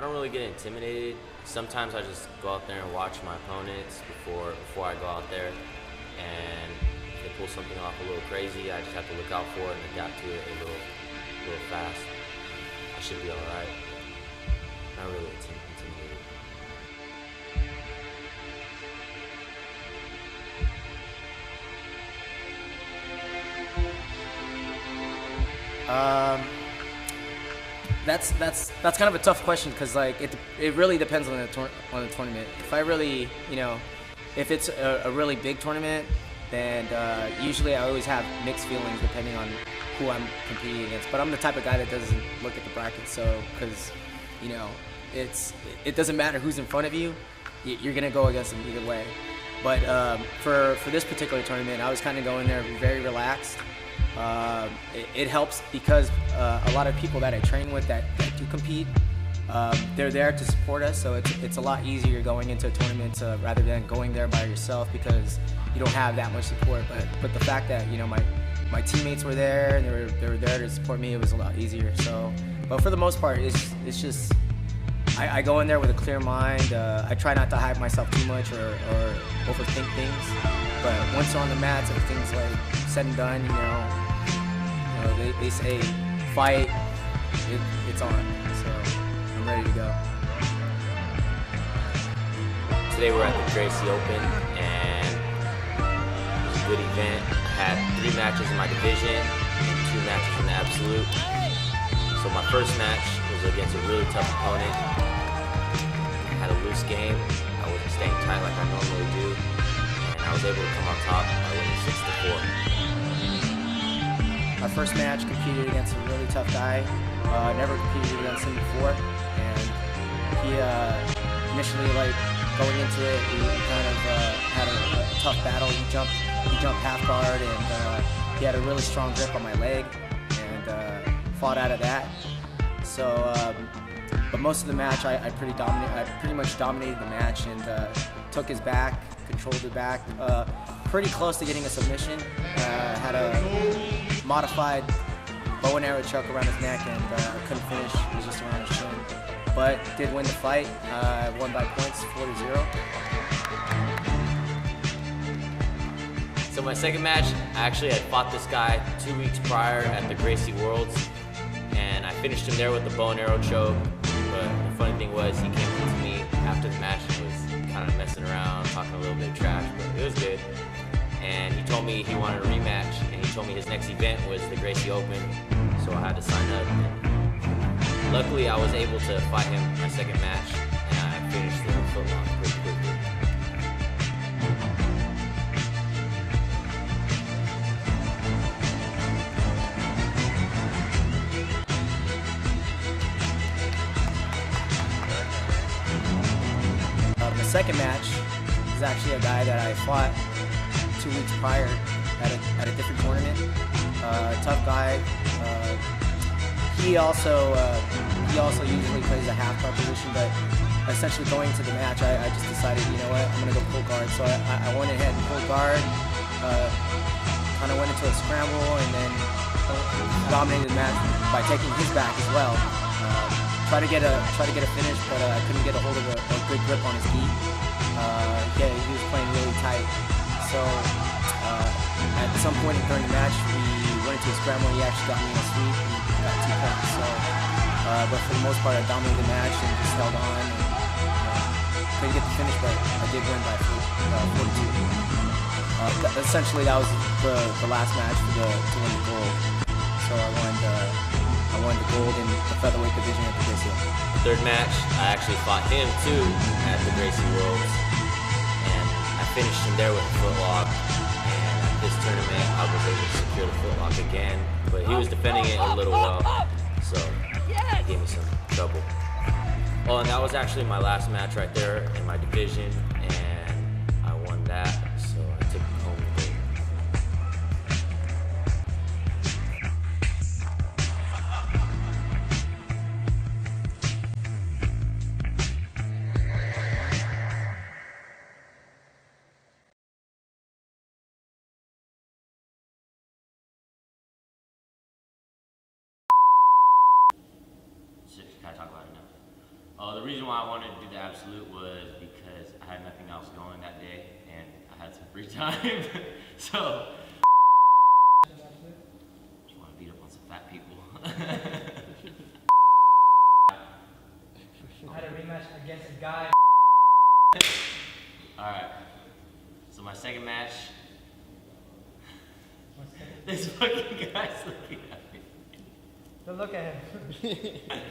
don't really get intimidated. Sometimes I just go out there and watch my opponents before I go out there, and if they pull something off a little crazy, I just have to look out for it and adapt to it a little fast. I should be all right. Not really intimidated. That's kind of a tough question because like it really depends on the tournament. If I really, if it's a really big tournament, then usually I always have mixed feelings depending on who I'm competing against. But I'm the type of guy that doesn't look at the bracket, so because it doesn't matter who's in front of you, you're gonna go against them either way. But for this particular tournament, I was kind of going there very relaxed. It helps because a lot of people that I train with that do compete, they're there to support us, so it's a lot easier going into a tournament rather than going there by yourself because you don't have that much support. But the fact that my teammates were there and they were there to support me, it was a lot easier. So, but for the most part, it's just I go in there with a clear mind. I try not to hype myself too much or overthink things. But once on the mats, everything's like said and done. They say fight, it's on. So I'm ready to go. Today we're at the Gracie Open, and it was a good event. I had 3 matches in my division and 2 matches in the absolute. So my first match was against a really tough opponent. I had a loose game. I wasn't staying tight like I normally do, and I was able to come on top by winning 6-4. My first match competed against a really tough guy. Never competed against him before, and he initially, like going into it, he kind of had a tough battle. He jumped half guard, and he had a really strong grip on my leg, and fought out of that. So, but most of the match, I pretty much dominated the match and took his back, controlled the back, pretty close to getting a submission. Had a modified bow and arrow choke around his neck, and couldn't finish. It was just around his chin, but did win the fight. Won by points, 4-0. So my second match, I actually had fought this guy 2 weeks prior at the Gracie Worlds, and I finished him there with the bow and arrow choke. But the funny thing was, he came up to me after the match and was kind of messing around, talking a little bit of trash, but it was good. And he told me he wanted a rematch, and he told me his next event was the Gracie Open, so I had to sign up. And luckily, I was able to fight him my second match, and I finished the footlong pretty quickly. The second match is actually a guy that I fought 2 weeks prior at a different tournament. Tough guy. He also usually plays a half guard position, but essentially going into the match, I just decided, you know what, I'm gonna go full guard. So I went ahead and full guard. Kind of went into a scramble and then dominated the match by taking his back as well. Try to get a finish, but I couldn't get a hold of a good grip on his gi. Yeah, he was playing really tight. So at some point during the match, we went into a scramble. He actually got me in a sweep and got 2 points. So, but for the most part, I dominated the match and just held on. And, couldn't get the finish, but I did win by 42. Essentially, that was the last match to win the gold. So I won the gold in the featherweight division at the Gracie. Third match, I actually fought him too at the Gracie Worlds, and I finished him there with a footlock. And at this tournament, I was able to secure the footlock again, but he was defending it a little well, so it gave me some trouble. Oh, and that was actually my last match right there in my division, and I won that, so I took home the gold. Can I talk about it The reason why I wanted to do the absolute was because I had nothing else going that day and I had some free time. So, just want to beat up on some fat people. I had a rematch against a guy. Alright, so my second match, this fucking guy's looking at me. Don't look at him.